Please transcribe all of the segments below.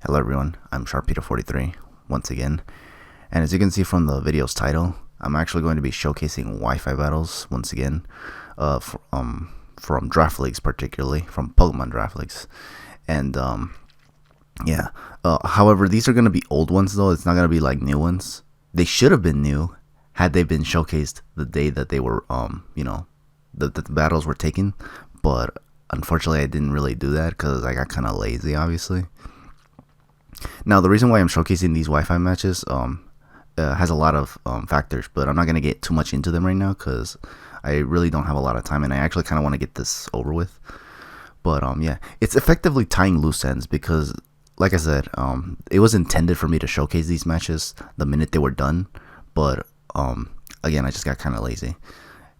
Hello everyone, I'm SharpPeter43 once again, and as you can see from the video's title, I'm actually going to be showcasing Wi-Fi battles once again, from draft leagues, particularly from Pokemon draft leagues, and yeah. However, these are going to be old ones though. It's not going to be like new ones. They should have been new had they been showcased the day that they were the battles were taken, but unfortunately I didn't really do that because I got kind of lazy, obviously. Now, the reason why I'm showcasing these Wi-Fi matches has a lot of factors, but I'm not going to get too much into them right now because I really don't have a lot of time, and I actually kind of want to get this over with. But yeah, it's effectively tying loose ends because, like I said, it was intended for me to showcase these matches the minute they were done, but again, I just got kind of lazy.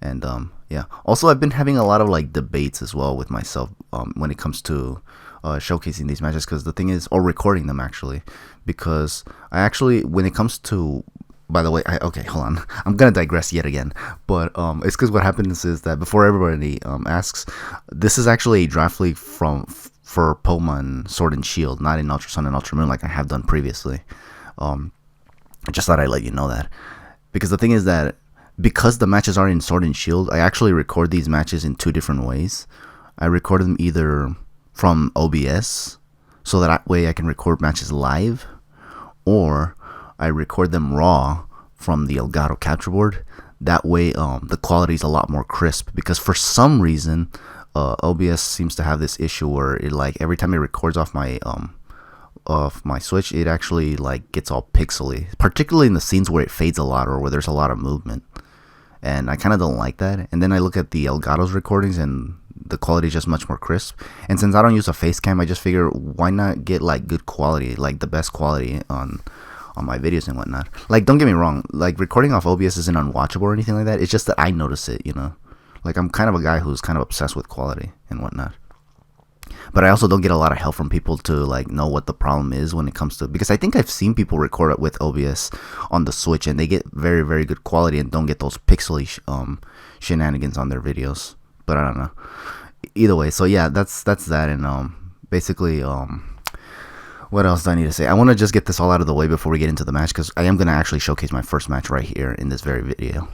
And yeah, also I've been having a lot of like debates as well with myself when it comes to showcasing these matches, because the thing is, or recording them actually, because I actually, when it comes to, by the way, okay, hold on, I'm gonna digress yet again, but it's because what happens is that before everybody asks, this is actually a draft league for Pokemon Sword and Shield, not in Ultra Sun and Ultra Moon like I have done previously. I just thought I'd let you know that, because the thing is that because the matches are in Sword and Shield, I actually record these matches in two different ways. I record them either from OBS, so that way I can record matches live, or I record them raw from the Elgato capture board. That way the quality is a lot more crisp, because for some reason OBS seems to have this issue where it, like, every time it records off my Switch, it actually like gets all pixely, particularly in the scenes where it fades a lot or where there's a lot of movement, and I kind of don't like that. And then I look at the Elgato's recordings and the quality is just much more crisp. And since I don't use a face cam, I just figure, why not get like good quality, like the best quality on my videos and whatnot. Like, don't get me wrong, like recording off OBS isn't unwatchable or anything like that. It's just that I notice it, you know. Like, I'm kind of a guy who's kind of obsessed with quality and whatnot. But I also don't get a lot of help from people to like know what the problem is when it comes to, because I think I've seen people record it with OBS on the Switch and they get very, very good quality and don't get those pixely shenanigans on their videos. But I don't know. Either way, so yeah, that's that. And basically, what else do I need to say? I want to just get this all out of the way before we get into the match, because I am going to actually showcase my first match right here in this very video.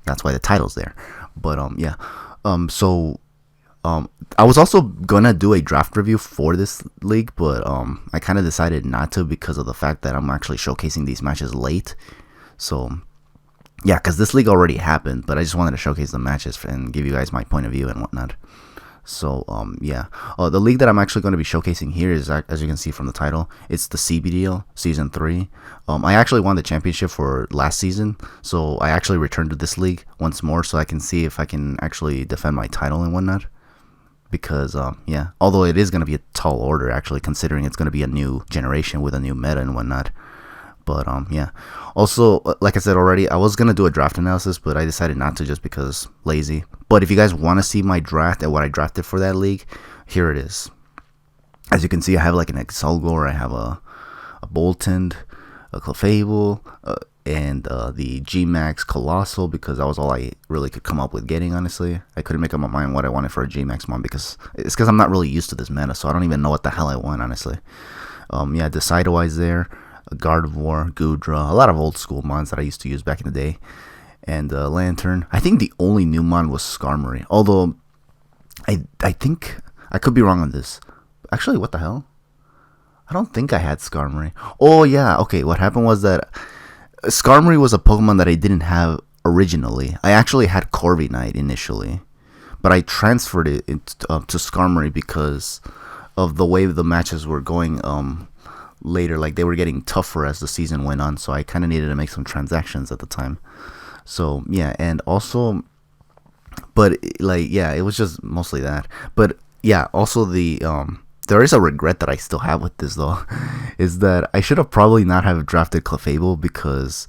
That's why the title's there. But yeah, so I was also gonna do a draft review for this league, but I kind of decided not to because of the fact that I'm actually showcasing these matches late. So yeah, because this league already happened, but I just wanted to showcase the matches and give you guys my point of view and whatnot. So yeah, the league that I'm actually going to be showcasing here is, as you can see from the title, it's the CBDL Season 3. I actually won the championship for last season, so I actually returned to this league once more so I can see if I can actually defend my title and whatnot. Because yeah, although it is going to be a tall order actually, considering it's going to be a new generation with a new meta and whatnot. But yeah, also, like I said already, I was going to do a draft analysis, but I decided not to just because lazy. But if you guys want to see my draft and what I drafted for that league, here it is. As you can see, I have like an Excelgor, I have a Boltund, a Clefable, and the G-Max Colossal, because that was all I really could come up with getting, honestly. I couldn't make up my mind what I wanted for a G-Max mon, because I'm not really used to this meta, so I don't even know what the hell I want, honestly. Yeah, Decidueye's there, a Gardevoir, Goodra, a lot of old school mons that I used to use back in the day, and Lantern. I think the only new mon was Skarmory, although I think, I could be wrong on this. Actually, what the hell? I don't think I had Skarmory. Oh yeah, okay, what happened was that Skarmory was a Pokemon that I didn't have originally. I actually had Corviknight initially, but I transferred it to Skarmory because of the way the matches were going later. Like, they were getting tougher as the season went on, so I kind of needed to make some transactions at the time. So yeah, and also, but like, yeah, it was just mostly that. But yeah, also the there is a regret that I still have with this though, is that I should have probably not have drafted Clefable, because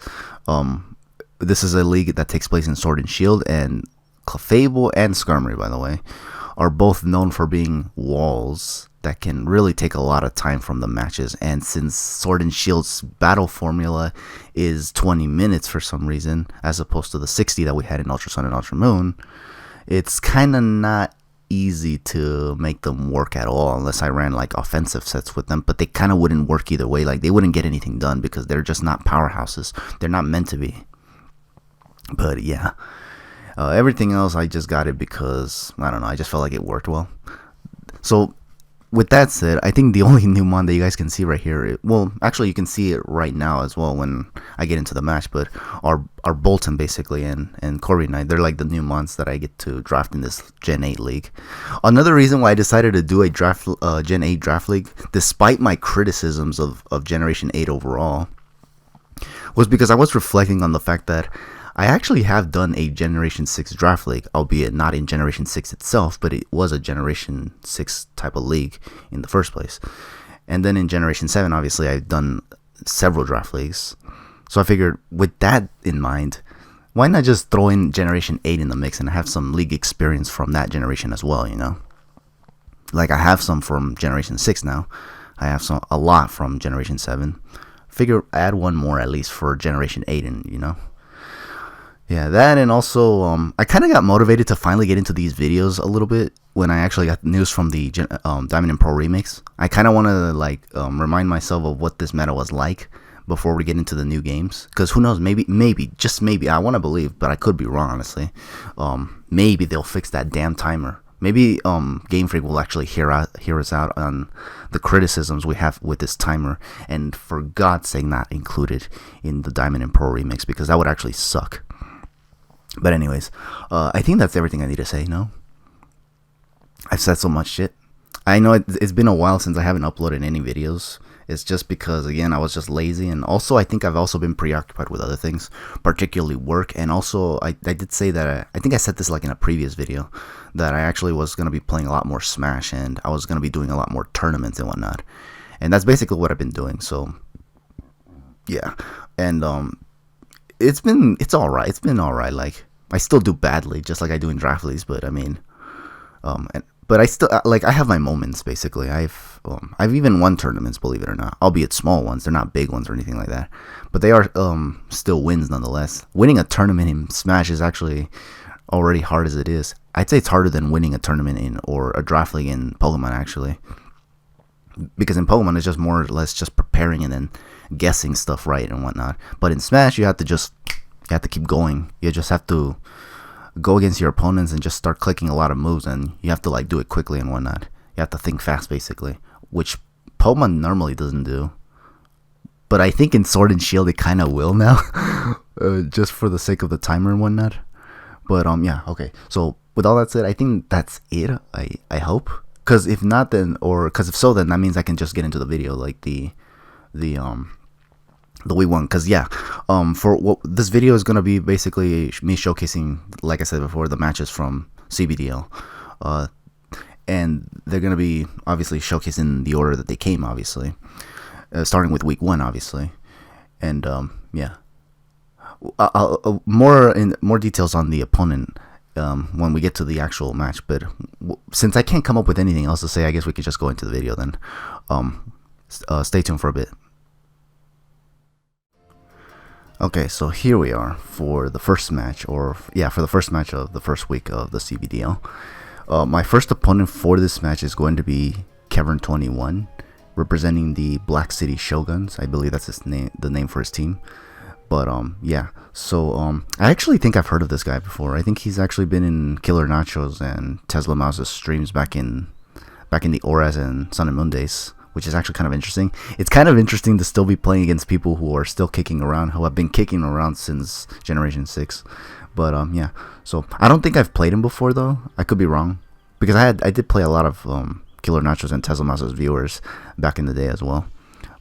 this is a league that takes place in Sword and Shield, and Clefable and Skarmory, by the way, are both known for being walls that can really take a lot of time from the matches. And since Sword and Shield's battle formula is 20 minutes for some reason, as opposed to the 60 that we had in Ultra Sun and Ultra Moon, it's kind of not easy to make them work at all unless I ran like offensive sets with them, but they kind of wouldn't work either way. Like they wouldn't get anything done because they're just not powerhouses. They're not meant to be. But yeah, everything else I just got it because I don't know, I just felt like it worked well. So with that said, I think the only new mon that you guys can see right here, well, actually you can see it right now as well when I get into the match, but are Bolton basically and Corey Knight. They're like the new mons that I get to draft in this Gen 8 league. Another reason why I decided to do a draft Gen 8 draft league, despite my criticisms of Generation 8 overall, was because I was reflecting on the fact that I actually have done a Generation 6 draft league, albeit not in Generation 6 itself, but it was a Generation 6 type of league in the first place. And then in Generation 7, obviously, I've done several draft leagues. So I figured, with that in mind, why not just throw in Generation 8 in the mix and have some league experience from that generation as well, you know? Like, I have some from Generation 6 now. I have a lot from Generation 7. Figure add one more at least for Generation 8, and you know? Yeah, that, and also I kind of got motivated to finally get into these videos a little bit when I actually got news from the Diamond and Pearl remakes. I kind of want to like remind myself of what this meta was like before we get into the new games, because who knows, maybe just maybe, I want to believe, but I could be wrong honestly. Maybe they'll fix that damn timer. Maybe Game Freak will actually hear us out on the criticisms we have with this timer, and for God's sake not included in the Diamond and Pearl remix, because that would actually suck. But anyways, I think that's everything I need to say, no? I've said so much shit. I know it's been a while since I haven't uploaded any videos. It's just because, again, I was just lazy. And also, I think I've also been preoccupied with other things, particularly work. And also, I did say that, I think I said this like in a previous video, that I actually was going to be playing a lot more Smash. And I was going to be doing a lot more tournaments and whatnot. And that's basically what I've been doing. So, yeah. And, it's alright. It's been alright. Like, I still do badly, just like I do in draft leagues, but I mean, but I still, like, I have my moments, basically. I've even won tournaments, believe it or not, albeit small ones. They're not big ones or anything like that, but they are, still wins nonetheless. Winning a tournament in Smash is actually already hard as it is. I'd say it's harder than winning a tournament or a draft league in Pokemon, actually. Because in Pokemon, it's just more or less just preparing and then guessing stuff right and whatnot. But in Smash, you have to keep going. You just have to go against your opponents and just start clicking a lot of moves, and you have to like do it quickly and whatnot. You have to think fast, basically, which Pokemon normally doesn't do. But I think in Sword and Shield it kind of will now, just for the sake of the timer and whatnot. But yeah, okay. So with all that said, I think that's it. I hope. Because if not, then, or because if so, then that means I can just get into the video, like the Wii one. Because yeah, for what this video is gonna be, basically me showcasing, like I said before, the matches from CBDL, and they're gonna be obviously showcasing the order that they came, obviously, starting with week 1, obviously, and yeah, more details on the opponent when we get to the actual match. But since I can't come up with anything else to say, I guess we could just go into the video then. Stay tuned for a bit. Okay, so here we are for the first match, for the first match of the first week of the CBDL. My first opponent for this match is going to be Kevin21, representing the Black City Shoguns. I believe that's his name, the name for his team. But yeah, so I actually think I've heard of this guy before. I think he's actually been in Killer Nachos and Tesla Mouse's streams back in the Auras and Sun and Moon days, which is actually kind of interesting. It's kind of interesting to still be playing against people who are still kicking around, who have been kicking around since Generation 6. But yeah, so I don't think I've played him before though. I could be wrong, because I did play a lot of Killer Nachos and Tesla Mouse's viewers back in the day as well.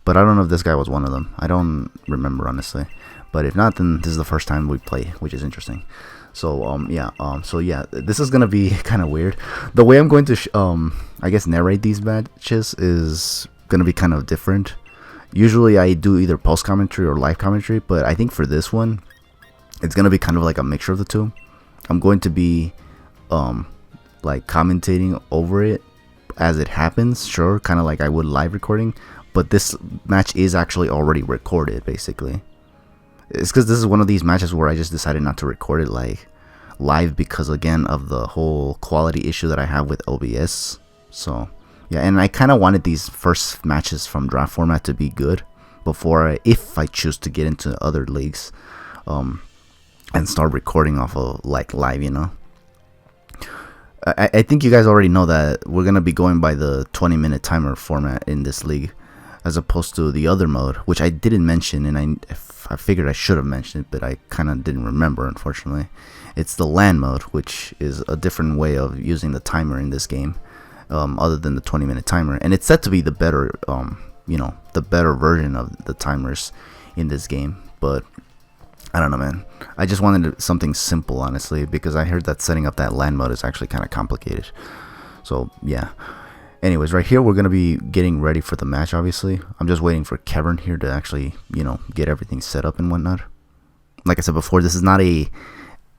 But I don't know if this guy was one of them. I don't remember, honestly. But if not, then this is the first time we play, which is interesting. So yeah, this is gonna be kind of weird. The way I'm going to I guess narrate these matches is gonna be kind of different. Usually I do either post commentary or live commentary, but I think for this one it's gonna be kind of like a mixture of the two. I'm going to be like commentating over it as it happens, sure, kind of like I would live recording, but this match is actually already recorded, basically. It's because this is one of these matches where I just decided not to record it like live because again of the whole quality issue that I have with OBS. So yeah, and I kind of wanted these first matches from draft format to be good before if I choose to get into other leagues and start recording off of like live, you know. I think you guys already know that we're gonna be going by the 20-minute timer format in this league, as opposed to the other mode, which I didn't mention, and I figured I should have mentioned it, but I kind of didn't remember, unfortunately. It's the LAN mode, which is a different way of using the timer in this game, other than the 20-minute timer, and it's said to be the better, you know, the better version of the timers in this game. But I don't know, man. I just wanted something simple, honestly, because I heard that setting up that LAN mode is actually kind of complicated. So yeah. Anyways, right here we're gonna be getting ready for the match. Obviously, I'm just waiting for Kevin here to actually, you know, get everything set up and whatnot. Like I said before, this is not a,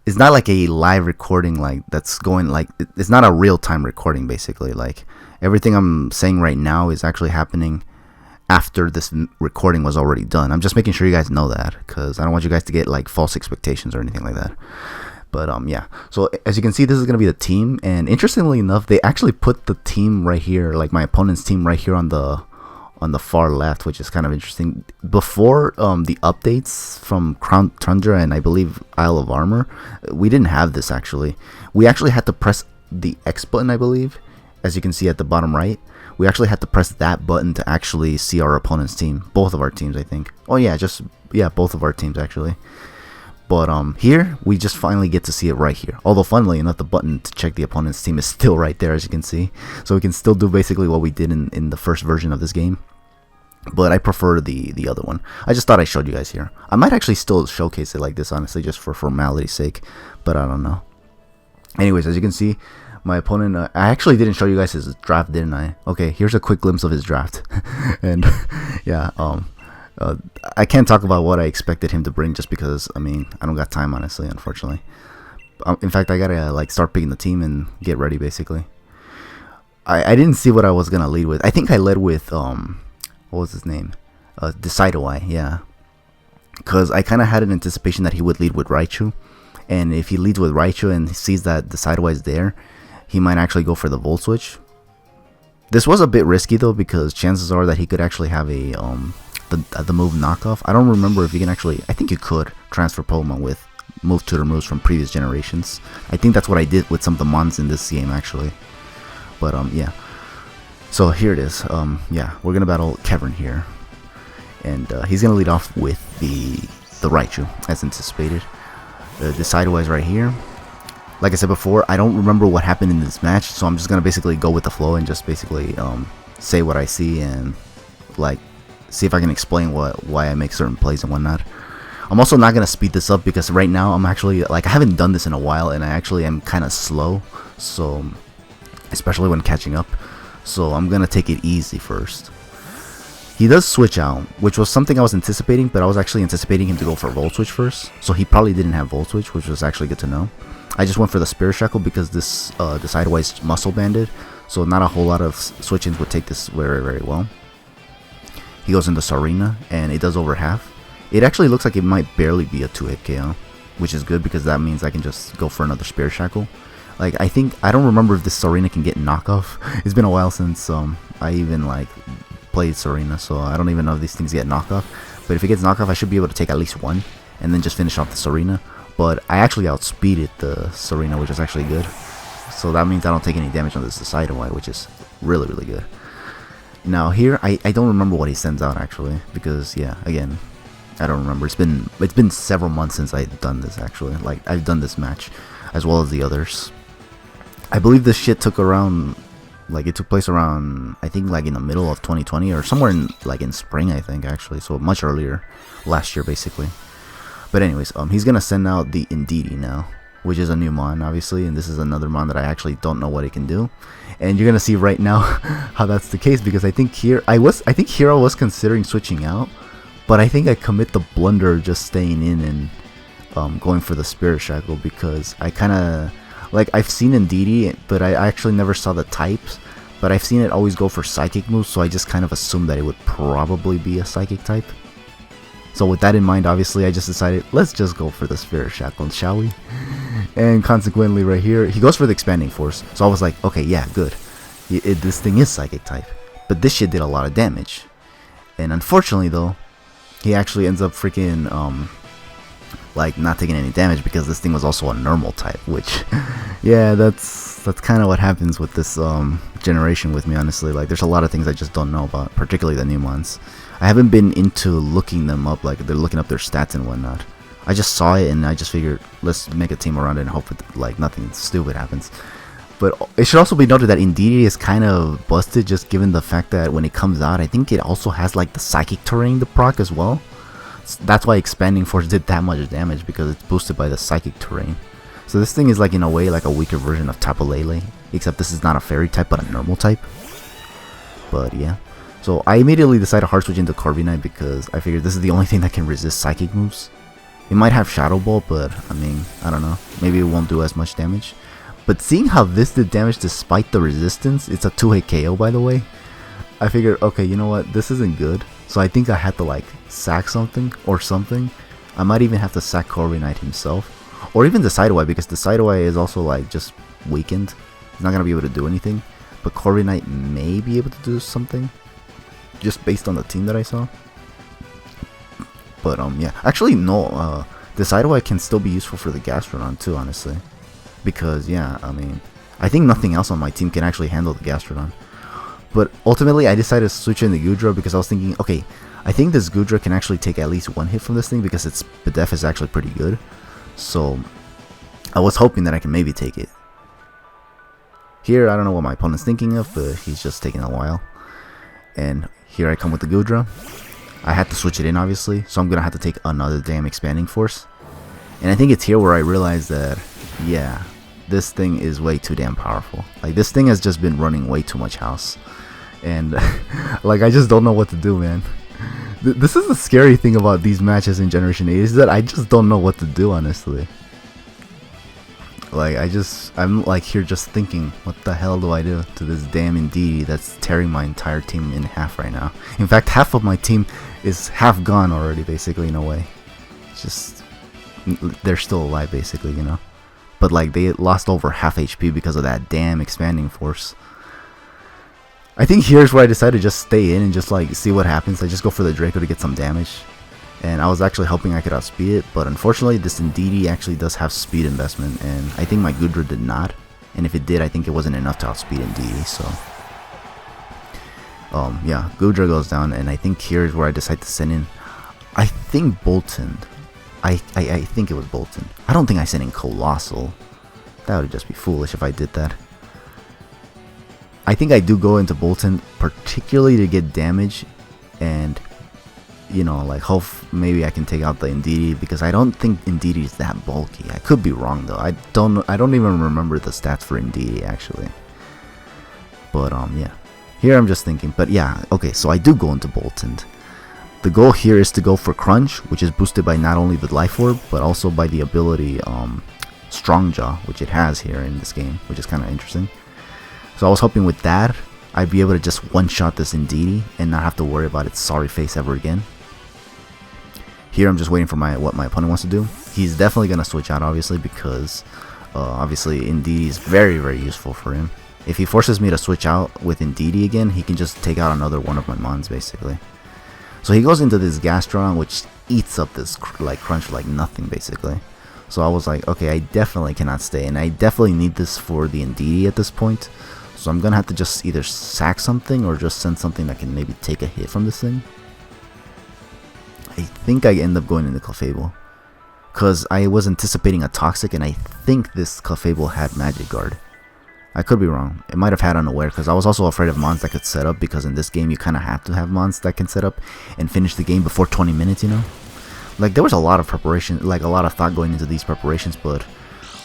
it's not like a live recording, like that's going, like it's not a real-time recording. Basically, like everything I'm saying right now is actually happening after this recording was already done. I'm just making sure you guys know that, because I don't want you guys to get like false expectations or anything like that. But yeah, so as you can see, this is gonna be the team, and interestingly enough, they actually put the team right here, like my opponent's team right here on the far left, which is kind of interesting. Before the updates from Crown Tundra and I believe Isle of Armor, we didn't have this. Actually, we actually had to press the X button, I believe, as you can see at the bottom right. We actually had to press that button to actually see our opponent's team. Both of our teams, I think. Oh yeah, both of our teams actually. But here we just finally get to see it right here. Although funnily enough, the button to check the opponent's team is still right there, as you can see. So we can still do basically what we did in the first version of this game. But I prefer the other one. I just thought I showed you guys here. I might actually still showcase it like this, honestly, just for formality's sake. But I don't know. Anyways, as you can see, my opponent, I actually didn't show you guys his draft, didn't I? Okay, here's a quick glimpse of his draft. And yeah, I can't talk about what I expected him to bring just because, I mean, I don't got time, honestly, unfortunately. In fact, I gotta like start picking the team and get ready, basically. I didn't see what I was gonna lead with. I think I led with, what was his name? Decidewai, yeah. Because I kind of had an anticipation that he would lead with Raichu. And if he leads with Raichu and he sees that Decidewai is there, he might actually go for the Volt Switch. This was a bit risky though, because chances are that he could actually have a the move knockoff. I don't remember if you can actually, I think you could transfer Pokemon with move tutor moves from previous generations. I think that's what I did with some of the mons in this game actually. But yeah. So here it is. Yeah, we're gonna battle Kevin here. And he's gonna lead off with the Raichu as anticipated. The Decidewai is right here. Like I said before, I don't remember what happened in this match, so I'm just gonna basically go with the flow and just basically say what I see and like see if I can explain why I make certain plays and whatnot. I'm also not gonna speed this up because right now I'm actually like I haven't done this in a while and I actually am kind of slow, so especially when catching up. So I'm gonna take it easy first. He does switch out, which was something I was anticipating, but I was actually anticipating him to go for Volt Switch first, so he probably didn't have Volt Switch, which was actually good to know. I just went for the Spirit Shackle because this Decidewai is muscle banded, so not a whole lot of switch-ins would take this very, very well. He goes into Sarina, and it does over half. It actually looks like it might barely be a 2-hit KO, which is good because that means I can just go for another Spirit Shackle. Like, I don't remember if this Sarina can get knockoff. It's been a while since I even like played Sarina, so I don't even know if these things get knockoff. But if it gets knockoff, I should be able to take at least one, and then just finish off the Sarina. But I actually outspeeded the Sarina, which is actually good. So that means I don't take any damage on this Decidewai, which is really, really good. Now here, I don't remember what he sends out actually, because yeah, again, I don't remember. It's been several months since I've done this actually. Like I've done this match, as well as the others. I believe this shit took around, like it took place around, I think like in the middle of 2020 or somewhere in like in spring, I think actually. So much earlier, last year basically. But anyways, he's gonna send out the Indeedee now, which is a new mon obviously, and this is another mon that I actually don't know what it can do. And you're gonna see right now how that's the case, because I think here I think Hero was considering switching out, but I think I commit the blunder of just staying in and going for the Spirit Shackle, because I kind of like, I've seen Indeedee, but I actually never saw the types, but I've seen it always go for psychic moves, so I just kind of assumed that it would probably be a psychic type. So with that in mind, obviously I just decided, let's just go for the Spirit Shackle, shall we? And consequently right here, he goes for the expanding force. So I was like, okay, yeah, good. This thing is psychic type. But this shit did a lot of damage. And unfortunately though, he actually ends up freaking like not taking any damage because this thing was also a normal type, which yeah, that's kind of what happens with this generation with me, honestly. Like there's a lot of things I just don't know about, particularly the new ones. I haven't been into looking them up, like they're looking up their stats and whatnot. I just saw it and I just figured let's make a team around it and hope like nothing stupid happens. But it should also be noted that Indeedee is kind of busted, just given the fact that when it comes out, I think it also has like the psychic terrain to proc as well. That's why expanding force did that much damage, because it's boosted by the psychic terrain. So this thing is like in a way like a weaker version of Tapu Lele, except this is not a fairy type but a normal type. But yeah, so I immediately decided hard switch into Corviknight because I figured this is the only thing that can resist psychic moves. It might have Shadow Ball, but I mean, I don't know, maybe it won't do as much damage. But seeing how this did damage despite the resistance, it's a 2-hit KO by the way, I figured, okay, you know what, this isn't good. So I think I had to like sack something or something. I might even have to sack Corviknight himself, or even the Sideway, because the Sideway is also like just weakened. He's not gonna be able to do anything, but Corviknight may be able to do something, just based on the team that I saw. But yeah, actually no, the Sideway can still be useful for the Gastrodon too, honestly, because yeah, I mean, I think nothing else on my team can actually handle the Gastrodon. But ultimately, I decided to switch in the Goodra because I was thinking, okay, I think this Goodra can actually take at least one hit from this thing because its def is actually pretty good. So I was hoping that I can maybe take it. Here, I don't know what my opponent's thinking of, but he's just taking a while. And here I come with the Goodra. I had to switch it in, obviously, so I'm going to have to take another damn expanding force. And I think it's here where I realized that, yeah, this thing is way too damn powerful. Like, this thing has just been running way too much house. And like, I just don't know what to do, man. This is the scary thing about these matches in Generation 8, is that I just don't know what to do, honestly. Like, I'm like here just thinking, what the hell do I do to this damn Indeedee that's tearing my entire team in half right now. In fact, half of my team is half gone already, basically, in a way. It's just, they're still alive, basically, you know. But like, they lost over half HP because of that damn expanding force. I think here's where I decided to just stay in and just like see what happens. I just go for the Draco to get some damage. And I was actually hoping I could outspeed it, but unfortunately this Indeedee actually does have speed investment, and I think my Goodra did not. And if it did, I think it wasn't enough to outspeed Indeedee, so yeah, Goodra goes down, and I think here's where I decide to send in, I think Bolton. I think it was Bolton. I don't think I sent in Colossal. That would just be foolish if I did that. I think I do go into Bolton particularly to get damage, and you know, like hope maybe I can take out the Indeedee, because I don't think Indeedee is that bulky. I could be wrong though. I don't even remember the stats for Indeedee actually. But yeah, here I'm just thinking. But yeah, okay, so I do go into Bolton. The goal here is to go for Crunch, which is boosted by not only the Life Orb but also by the ability Strong Jaw, which it has here in this game, which is kind of interesting. So I was hoping with that I'd be able to just one-shot this Indeedee and not have to worry about its sorry face ever again. Here I'm just waiting for what my opponent wants to do. He's definitely going to switch out, obviously, because obviously Indeedee is very, very useful for him. If he forces me to switch out with Indeedee again, he can just take out another one of my mons, basically. So he goes into this Gastrodon, which eats up this like Crunch like nothing, basically. So I was like, okay, I definitely cannot stay, and I definitely need this for the Indeedee at this point. So I'm gonna have to just either sack something or just send something that can maybe take a hit from this thing. I think I end up going into Clefable, because I was anticipating a Toxic, and I think this Clefable had Magic Guard. I could be wrong. It might have had Unaware, because I was also afraid of mons that could set up, because in this game you kind of have to have mons that can set up and finish the game before 20 minutes, you know? Like, there was a lot of preparation, like a lot of thought going into these preparations, but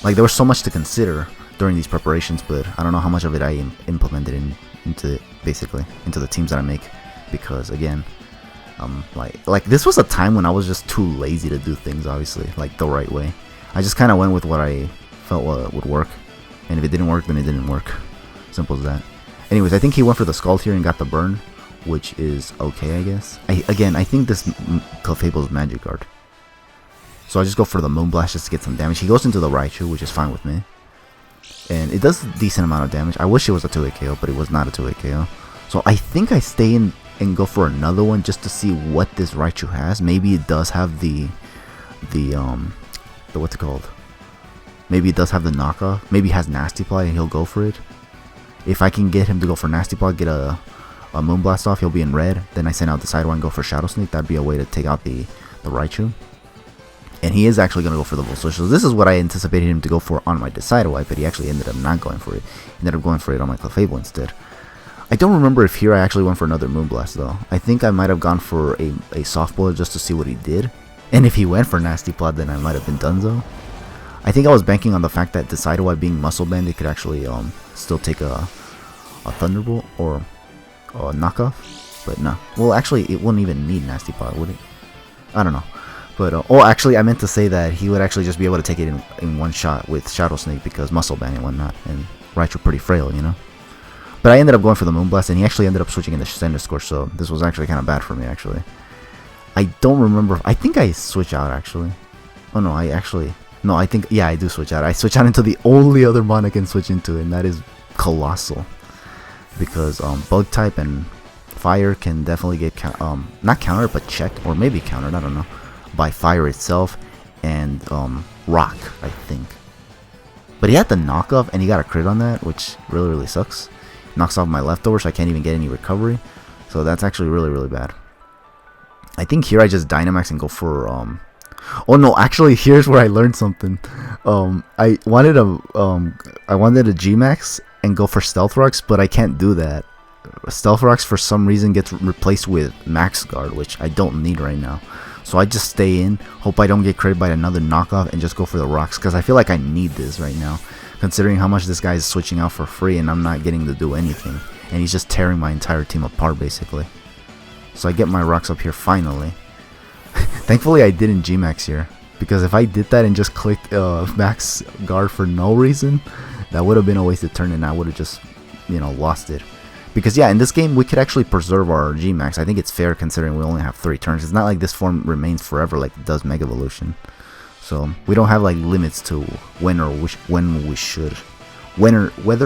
like there was so much to consider during these preparations, but I don't know how much of it I implemented into basically into the teams that I make, because again, like this was a time when I was just too lazy to do things, obviously, like the right way. I just kind of went with what I felt would work, and if it didn't work, then it didn't work. Simple as that. Anyways, I think he went for the Scald here and got the burn, which is okay, I guess. I think this Clefable's Magic Guard. So I just go for the Moonblast just to get some damage. He goes into the Raichu, which is fine with me. And it does a decent amount of damage. I wish it was a 2-hit KO, but it was not a 2-hit KO. So I think I stay in and go for another one just to see what this Raichu has. Maybe it does have the what's it called? Maybe it does have the knockoff. Maybe it has Nasty Plot and he'll go for it. If I can get him to go for Nasty Plot, get a Moonblast off, he'll be in red. Then I send out the Sidewire and go for Shadow Sneak. That'd be a way to take out the Raichu. And he is actually going to go for the Volt Switch. So this is what I anticipated him to go for on my Decidueye, but he actually ended up not going for it. He ended up going for it on my Clefable instead. I don't remember if here I actually went for another Moonblast though. I think I might have gone for a Soft Boiled just to see what he did. And if he went for Nasty Plot, then I might have been donezo. I think I was banking on the fact that Decidueye being Muscle Banded could actually still take a Thunderbolt or a knockoff. But no. Well, actually, it wouldn't even need Nasty Plot, would it? I don't know. But, oh, actually, I meant to say that he would actually just be able to take it in one shot with Shadow Sneak because Muscle Band and whatnot. And Raichu pretty frail, you know? But I ended up going for the Moonblast, and he actually ended up switching into Scorch, so this was actually kind of bad for me, actually. I don't remember. I think I switch out, actually. Oh, no, no, I think, yeah, I do switch out. I switch out into the only other mon I can switch into, and that is Colossal. Because Bug type and Fire can definitely get, not countered, but checked, or maybe countered, I don't know, by Fire itself and Rock, I think. But he had the knockoff, and he got a crit on that, which really, really sucks. Knocks off my leftovers, so I can't even get any recovery. So that's actually really, really bad. I think here I just Dynamax and go for oh no, actually here's where I learned something. I wanted a G-Max and go for Stealth Rocks, but I can't do that. Stealth Rocks for some reason gets replaced with Max Guard, which I don't need right now. So I just stay in, hope I don't get critted by another knockoff, and just go for the rocks because I feel like I need this right now. Considering how much this guy is switching out for free and I'm not getting to do anything. And he's just tearing my entire team apart basically. So I get my rocks up here finally. Thankfully I didn't G-Max here. Because if I did that and just clicked Max Guard for no reason, that would have been a wasted turn and I would have just, you know, lost it. Because yeah, in this game we could actually preserve our G-Max. I think it's fair considering we only have 3 turns. It's not like this form remains forever like it does Mega Evolution. So we don't have like limits to whether or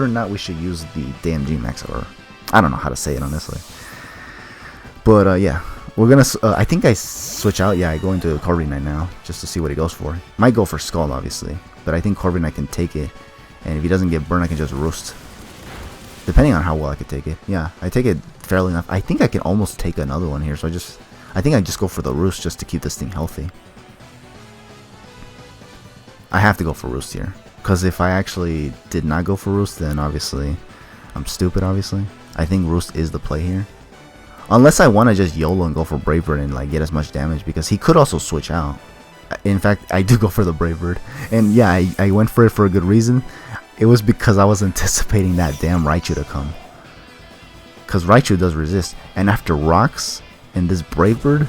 not we should use the damn G-Max, or I don't know how to say it honestly. But yeah, we're gonna. I think I switch out. Yeah, I go into Corviknight now just to see what he goes for. Might go for Skull obviously, but I think Corviknight can take it, and if he doesn't get burned, I can just Roost. Depending on how well I could take it. Yeah, I take it fairly enough. I think I can almost take another one here, so I think I just go for the Roost just to keep this thing healthy. I have to go for Roost here, because if I actually did not go for Roost, then obviously I'm stupid. Obviously, I think Roost is the play here, unless I want to just YOLO and go for Brave Bird and like get as much damage, because he could also switch out. In fact, I do go for the Brave Bird, and yeah, I went for it for a good reason. It was because I was anticipating that damn Raichu to come, because Raichu does resist, and after Rocks and this Brave Bird,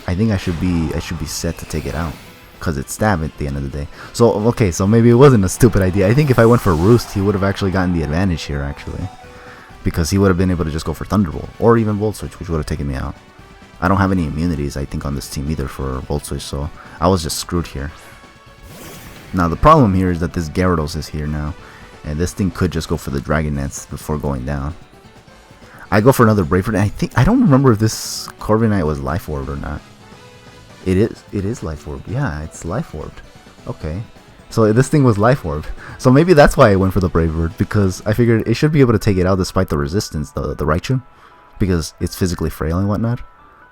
I think I should be set to take it out. Because it's stab at the end of the day. So, okay, so maybe it wasn't a stupid idea. I think if I went for Roost, he would have actually gotten the advantage here, actually. Because he would have been able to just go for Thunderbolt. Or even Volt Switch, which would have taken me out. I don't have any immunities, I think, on this team either for Volt Switch, so I was just screwed here. Now, the problem here is that this Gyarados is here now. And this thing could just go for the Dragon Nets before going down. I go for another Brave Bird, and I don't remember if this Corviknight was Life Orbed or not. It is Life Orb. Yeah, it's Life Orbed. Okay. So this thing was Life Orbed. So maybe that's why I went for the Brave Bird, because I figured it should be able to take it out despite the resistance, the Raichu, because it's physically frail and whatnot.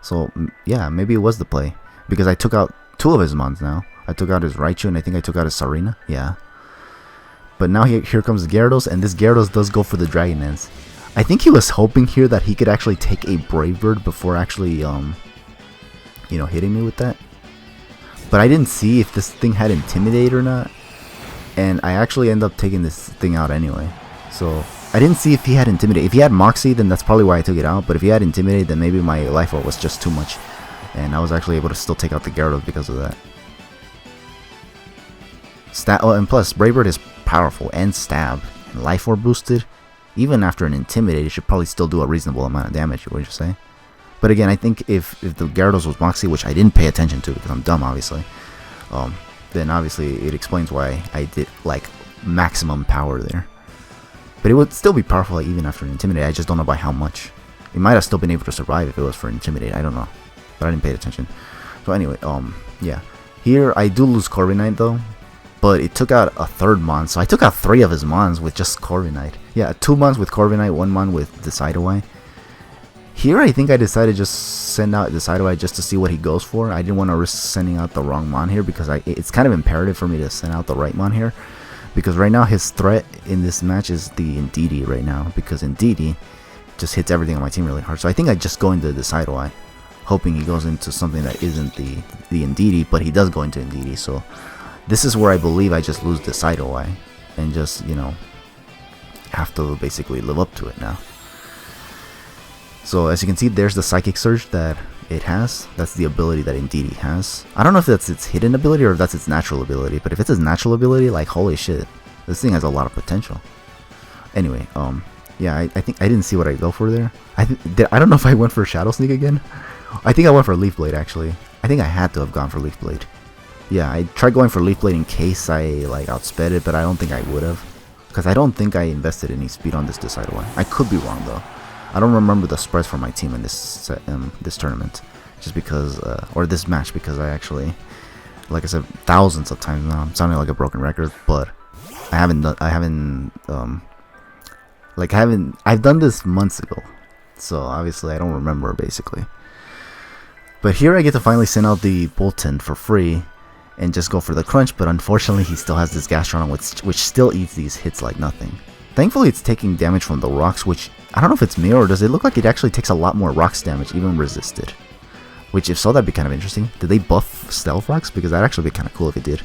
So yeah, maybe it was the play, because I took out 2 of his mons now. I took out his Raichu, and I think I took out his Sarina. Yeah. But now here comes Gyarados, and this Gyarados does go for the Dragon Dance. I think he was hoping here that he could actually take a Brave Bird before actually you know, hitting me with that. But I didn't see if this thing had Intimidate or not, and I actually end up taking this thing out anyway. So I didn't see if he had Intimidate. If he had Moxie, then that's probably why I took it out. But if he had Intimidate, then maybe my Life Orb was just too much, and I was actually able to still take out the Gyarados because of that. Oh, and plus Brave Bird is powerful and stab and Life Orb boosted. Even after an Intimidate, it should probably still do a reasonable amount of damage. What would you say? But again, I think if the Gyarados was Moxie, which I didn't pay attention to because I'm dumb, obviously, then obviously it explains why I did like maximum power there. But it would still be powerful even after Intimidate. I just don't know by how much. It might have still been able to survive if it was for Intimidate. I don't know, but I didn't pay attention. So anyway, yeah. Here I do lose Corviknight though, but it took out a third Mon, so I took out 3 of his Mons with just Corviknight. Yeah, 2 Mons with Corviknight, 1 Mon with Decidueye. Here I think I decided just send out Decidueye just to see what he goes for. I didn't want to risk sending out the wrong Mon here because it's kind of imperative for me to send out the right Mon here. Because right now his threat in this match is the Indeedee right now, because Indeedee just hits everything on my team really hard. So I think I just go into Decidueye, hoping he goes into something that isn't the Indeedee, but he does go into Indeedee. So this is where I believe I just lose Decidueye and just, you know, have to basically live up to it now. So as you can see, there's the Psychic Surge that it has. That's the ability that Indeedee has. I don't know if that's its hidden ability or if that's its natural ability, but if it's its natural ability, like holy shit, this thing has a lot of potential. Anyway, yeah, I think I didn't see what I go for there. I don't know if I went for Shadow Sneak again. I think I went for Leaf Blade actually. I think I had to have gone for Leaf Blade. Yeah, I tried going for Leaf Blade in case I like outsped it, but I don't think I would have, because I don't think I invested any speed on this Decidueye. I could be wrong though. I don't remember the spreads for my team in this this tournament, just because, or this match, because I actually, like I said, thousands of times now, I'm sounding like a broken record, but I've done this months ago, so obviously I don't remember basically. But here I get to finally send out the Bolton for free and just go for the crunch, but unfortunately he still has this Gastrodon which still eats these hits like nothing. Thankfully it's taking damage from the rocks, which I don't know if it's me or does it look like it actually takes a lot more rocks damage even resisted. Which if so, that'd be kind of interesting. Did they buff Stealth Rocks? Because that'd actually be kind of cool if it did.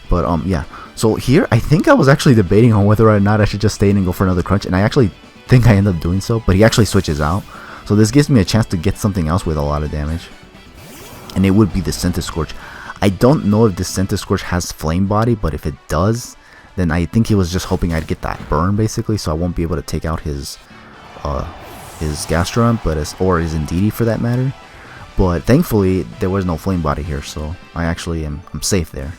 But yeah. So here I think I was actually debating on whether or not I should just stay in and go for another crunch, and I actually think I end up doing so, but he actually switches out. So this gives me a chance to get something else with a lot of damage. And it would be the Centiskorch. I don't know if this Centiskorch has Flame Body, but if it does, then I think he was just hoping I'd get that burn basically, so I won't be able to take out his Gastrodon, or his Indeedee for that matter. But thankfully there was no Flame Body here, so I actually I'm safe there.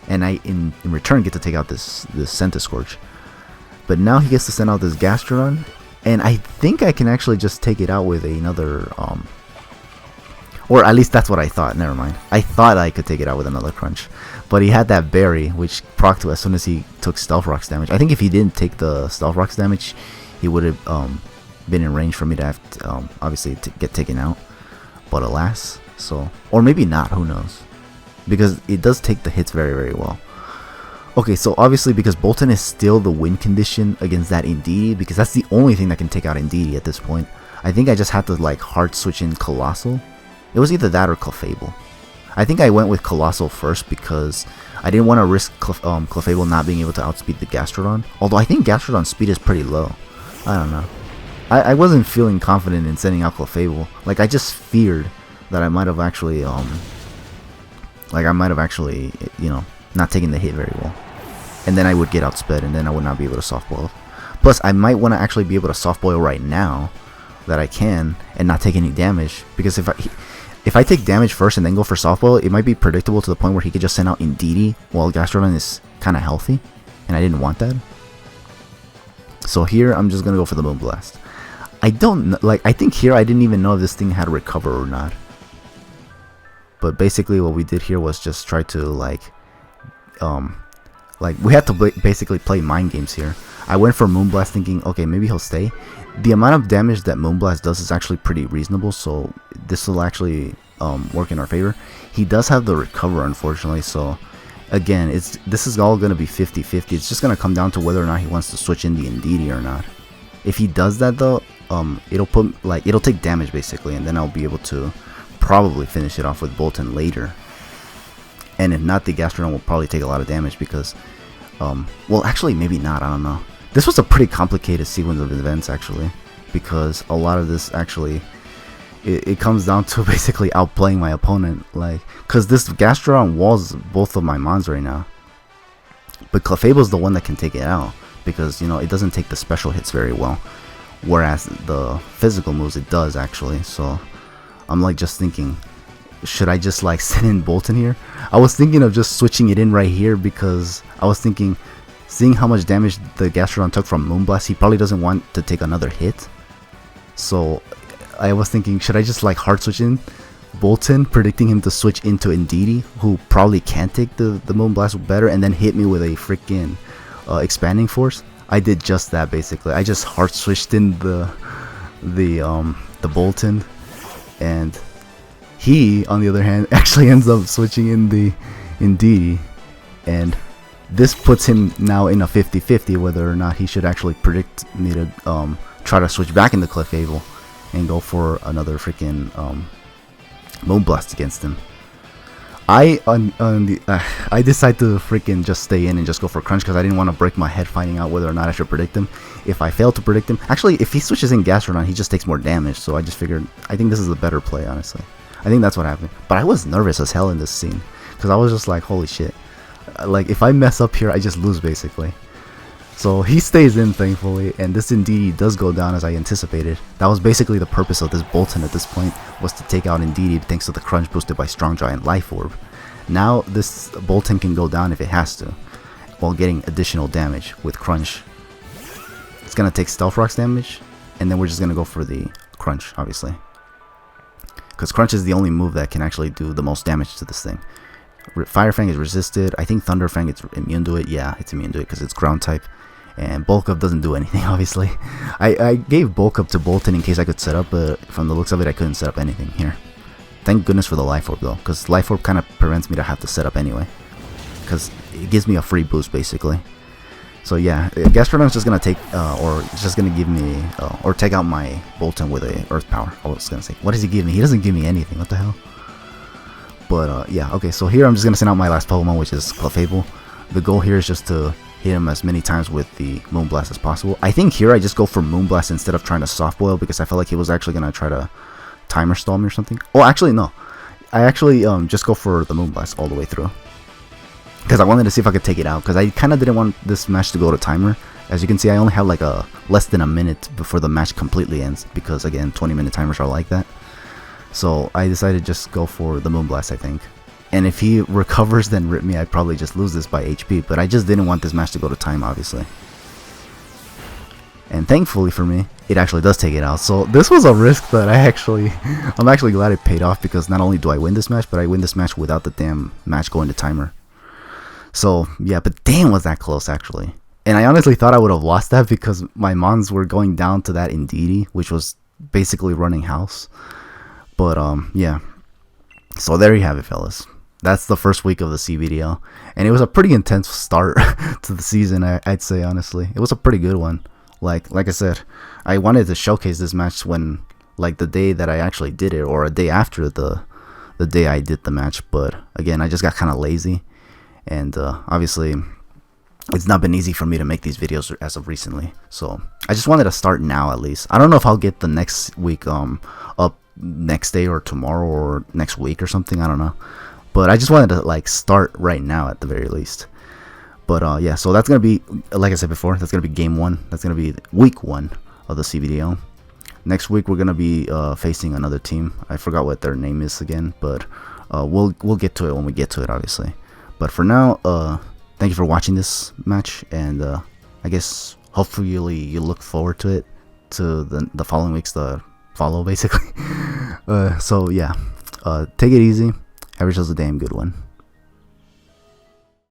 And I in return get to take out this Centiskorch. But now he gets to send out this Gastrodon, and I think I can actually just take it out with another or at least that's what I thought. Never mind. I thought I could take it out with another crunch. But he had that berry, which procced as soon as he took Stealth Rocks damage. I think if he didn't take the Stealth Rocks damage, he would have been in range for me to have to, obviously to get taken out. But alas, so, or maybe not, who knows? Because it does take the hits very, very well. Okay, so obviously because Bolton is still the win condition against that Indeedee, because that's the only thing that can take out Indeedee at this point, I think I just had to like hard switch in Colossal. It was either that or Clefable. I think I went with Colossal first because I didn't want to risk Clefable not being able to outspeed the Gastrodon. Although I think Gastrodon's speed is pretty low. I don't know. I wasn't feeling confident in sending out Clefable. Like I just feared that I might have actually you know, not taking the hit very well. And then I would get outsped and then I would not be able to soft boil. Plus I might want to actually be able to soft boil right now that I can and not take any damage, because if I take damage first and then go for softball, it might be predictable to the point where he could just send out Indeedee while Gastrodon is kind of healthy, and I didn't want that. So here I'm just gonna go for the Moonblast. I don't know, like I think here I didn't even know if this thing had Recover or not. But basically what we did here was just try to like we had to basically play mind games here. I went for Moonblast thinking, okay, maybe he'll stay. The amount of damage that Moonblast does is actually pretty reasonable, so this will actually work in our favor. He does have the Recover, unfortunately, so again, this is all going to be 50-50. It's just going to come down to whether or not he wants to switch in the Indeedee or not. If he does that though, it'll take damage basically, and then I'll be able to probably finish it off with Bolton later. And if not, the Gastrodon will probably take a lot of damage because, well, actually, maybe not. I don't know. This was a pretty complicated sequence of events, actually, because a lot of this actually, it comes down to basically outplaying my opponent, like, because this Gastrodon walls both of my Mons right now, but Clefable's the one that can take it out, because, you know, it doesn't take the special hits very well, whereas the physical moves it does, actually. So I'm like just thinking, should I just like send in Bolton here? I was thinking of just switching it in right here because I was thinking, seeing how much damage the Gastrodon took from Moonblast, he probably doesn't want to take another hit. So I was thinking, should I just like hard switch in Bolton, predicting him to switch into Indeedee, who probably can take the Moonblast better, and then hit me with a freaking expanding force? I did just that basically. I just hard switched in the Bolton, and he, on the other hand, actually ends up switching in the Indeedee, and this puts him now in a 50-50 whether or not he should actually predict me to try to switch back into Clefable and go for another freaking Moonblast against him. I decide to freaking just stay in and just go for Crunch because I didn't want to break my head finding out whether or not I should predict him. If I fail to predict him, actually, if he switches in Gastrodon, he just takes more damage. So I just figured, I think this is a better play, honestly. I think that's what happened. But I was nervous as hell in this scene because I was just like, holy shit. Like, if I mess up here, I just lose basically. So he stays in, thankfully, and this Indeedee does go down as I anticipated. That was basically the purpose of this Bolton at this point, was to take out Indeedee thanks to the Crunch boosted by Strong Giant Life Orb. Now this Bolton can go down if it has to, while getting additional damage with Crunch. It's going to take Stealth Rock's damage, and then we're just going to go for the Crunch, obviously. Because Crunch is the only move that can actually do the most damage to this thing. Fire Fang is resisted. I think Thunder Fang is immune to it. Yeah, it's immune to it because it's ground type. And Bulk Up doesn't do anything, obviously. I gave Bulk Up to Bolton in case I could set up, but from the looks of it, I couldn't set up anything here. Thank goodness for the Life Orb, though, because Life Orb kind of prevents me to have to set up anyway. Because it gives me a free boost, basically. So yeah, Gastrodon's just going to take, or it's just going to give me, or take out my Bolton with a Earth Power. I was going to say, what does he give me? He doesn't give me anything, what the hell? But yeah, okay, so here I'm just going to send out my last Pokemon, which is Clefable. The goal here is just to hit him as many times with the Moonblast as possible. I think here I just go for Moonblast instead of trying to Soft Boil because I felt like he was actually going to try to Timer Stall me or something. Oh, actually, no. I actually just go for the Moonblast all the way through. Because I wanted to see if I could take it out. Because I kind of didn't want this match to go to Timer. As you can see, I only have like less than a minute before the match completely ends. Because again, 20-minute timers are like that. So I decided to just go for the Moonblast, I think. And if he recovers, then rip me, I'd probably just lose this by HP. But I just didn't want this match to go to time, obviously. And thankfully for me, it actually does take it out. So this was a risk that I'm actually glad it paid off. Because not only do I win this match, but I win this match without the damn match going to timer. So yeah, but damn was that close actually. And I honestly thought I would have lost that because my Mons were going down to that Indeedee, which was basically running house. But yeah. So there you have it, fellas. That's the first week of the CBDL, and it was a pretty intense start to the season. I'd say honestly, it was a pretty good one. Like I said, I wanted to showcase this match when, like, the day that I actually did it, or a day after the day I did the match. But again, I just got kind of lazy, and obviously, it's not been easy for me to make these videos as of recently. So I just wanted to start now at least. I don't know if I'll get the next week up next day or tomorrow or next week or something. I don't know. But I just wanted to like start right now at the very least. But yeah, so that's going to be, like I said before, that's going to be game 1. That's going to be week 1 of the CBDL. Next week we're going to be facing another team. I forgot what their name is again, but we'll get to it when we get to it, obviously. But for now, thank you for watching this match, and I guess hopefully you look forward to it, to the following weeks to follow, basically. So yeah, take it easy. Have yourselves a damn good one.